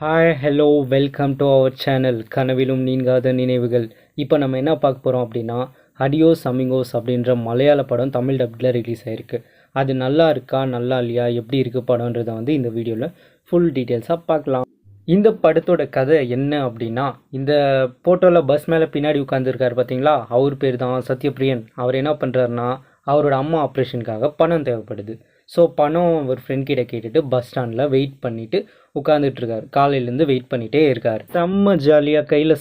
Hi hello welcome to our channel கனவிலும் நீங்காத நினைவுகள். இப்போ நம்ம என்ன பார்க்க போகிறோம் அப்படின்னா, அடியோஸ் அமிங்கோஸ் அப்படின்ற மலையாள படம் தமிழ் டப்பில் ரிலீஸ் ஆகிருக்கு. அது நல்லா இருக்கா நல்லா இல்லையா எப்படி இருக்குது படம்ன்றதை வந்து இந்த வீடியோவில் ஃபுல் டீட்டெயில்ஸாக பார்க்கலாம். இந்த படத்தோட கதை என்ன அப்படின்னா, இந்த ஃபோட்டோவில் பஸ் மேலே பின்னாடி உட்காந்துருக்காரு பார்த்தீங்களா, அவர் பேர் தான் சத்யபிரியன். அவர் என்ன பண்ணுறாருனா, அவரோட அம்மா ஆப்ரேஷனுக்காக பணம் தேவைப்படுது. ஸோ பணம் ஒரு ஃப்ரெண்ட் கிட்ட கேட்டுட்டு பஸ் ஸ்டாண்டில் வெயிட் பண்ணிவிட்டு உட்காந்துட்ருக்காரு. காலையிலேருந்து வெயிட் பண்ணிகிட்டே இருக்கார். செம்ம ஜாலியாக கையில்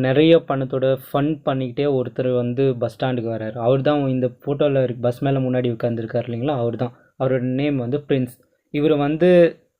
நிறைய பணத்தோட ஃபன் பண்ணிக்கிட்டே ஒருத்தர் வந்து பஸ் ஸ்டாண்டுக்கு வர்றாரு. அவர் தான் இந்த ஃபோட்டோவில் பஸ் மேலே முன்னாடி உட்காந்துருக்கார் இல்லைங்களா, அவர் தான். அவரோட நேம் வந்து பிரின்ஸ். இவர் வந்து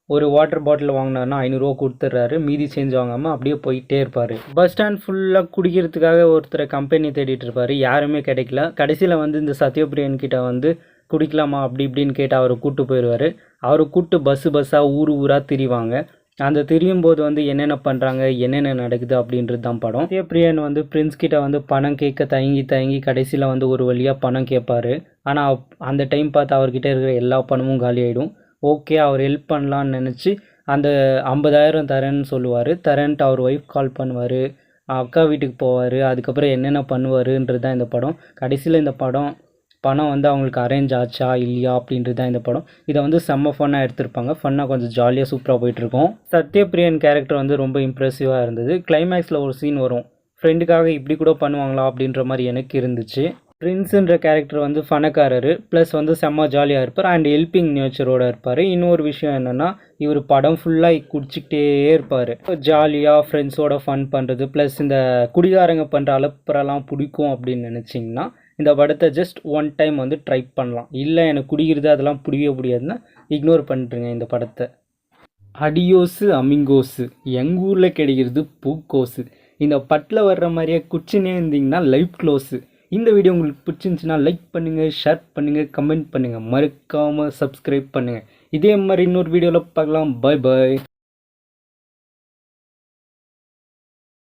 ஒரு வாட்டர் பாட்டில் வாங்கினார்னா 500 ரூபா கொடுத்துட்றாரு. மீதி சேஞ்ச் வாங்காமல் அப்படியே போயிட்டே இருப்பார். பஸ் ஸ்டாண்ட் ஃபுல்லாக குடிக்கிறதுக்காக ஒருத்தரை கம்பெனி தேடிட்டு இருப்பார். யாருமே கிடைக்கல. கடைசியில் வந்து இந்த சத்யபிரியன் கிட்ட வந்து குடிக்கலாமா அப்படி இப்படின்னு கேட்டு அவரை கூப்பிட்டு போயிடுவார். அவரை கூப்பிட்டு பஸ்ஸாக ஊராக திரிவாங்க. அந்த திரியும் போது வந்து என்னென்ன பண்ணுறாங்க, என்னென்ன நடக்குது அப்படின்றது தான் படம். சத்யபிரியன் வந்து பிரின்ஸ் கிட்ட வந்து பணம் கேட்க தயங்கி கடைசியில் வந்து ஒரு வழியாக பணம் கேட்பார். ஆனால் அந்த டைம் பார்த்து அவர்கிட்ட இருக்கிற எல்லா பணமும் காலி ஆகிடும். ஓகே, அவர் ஹெல்ப் பண்ணலான்னு நினச்சி அந்த 50,000 தரேன்னு சொல்லுவார். தரேன்ட்டு அவர் ஒய்ஃப் கால் பண்ணுவார். அக்கா வீட்டுக்கு போவார். அதுக்கப்புறம் என்னென்ன பண்ணுவாருன்றது தான் இந்த படம். கடைசியில் இந்த பணம் வந்து அவங்களுக்கு அரேஞ்ச் ஆச்சா இல்லையா அப்படின்றது தான் இந்த படம். இதை வந்து செம்ம ஃபன்னாக எடுத்திருப்பாங்க. ஃபன்னாக கொஞ்சம் ஜாலியாக சூப்பராக போயிட்டுருக்கோம். சத்யபிரியன் கேரக்டர் வந்து ரொம்ப இம்ப்ரெசிவாக இருந்தது. கிளைமேக்ஸில் ஒரு சீன் வரும், ஃப்ரெண்டுக்காக இப்படி கூட பண்ணுவாங்களா அப்படின்ற மாதிரி எனக்கு இருந்துச்சு. பிரின்ஸுன்ற கேரக்டர் வந்து ஃபனக்காரர், ப்ளஸ் வந்து செம்ம ஜாலியாக இருப்பார் அண்ட் ஹெல்பிங் நேச்சரோடு இருப்பார். இன்னொரு விஷயம் என்னென்னா, இவர் படம் ஃபுல்லாக குடிச்சிக்கிட்டே இருப்பார். ஜாலியாக ஃப்ரெண்ட்ஸோட ஃபன் பண்ணுறது, ப்ளஸ் இந்த குடிகாரங்க பண்ணுற அலப்பறெல்லாம் பிடிக்கும் அப்படின்னு நினச்சிங்கன்னா இந்த படத்தை ஜஸ்ட் ஒன் டைம் வந்து ட்ரை பண்ணலாம். இல்லை எனக்கு குடிக்கிறது அதெல்லாம் பிடிக்கவே முடியாதுன்னா இக்னோர் பண்ணுறேங்க இந்த படத்தை. அடியோஸு அமிங்கோஸு எங்கள் ஊரில் கிடைக்கிறது பூக்கோஸு. இந்த பட்டில் வர்ற மாதிரியே குச்சினே இருந்தீங்கன்னா லைஃப் க்ளோஸு. இந்த வீடியோ உங்களுக்கு பிடிச்சிருந்துச்சின்னா லைக் பண்ணுங்கள், ஷேர் பண்ணுங்கள், கமெண்ட் பண்ணுங்கள், மறக்காமல் சப்ஸ்கிரைப் பண்ணுங்கள். இதே மாதிரி இன்னொரு வீடியோவில் பார்க்கலாம். Bye bye.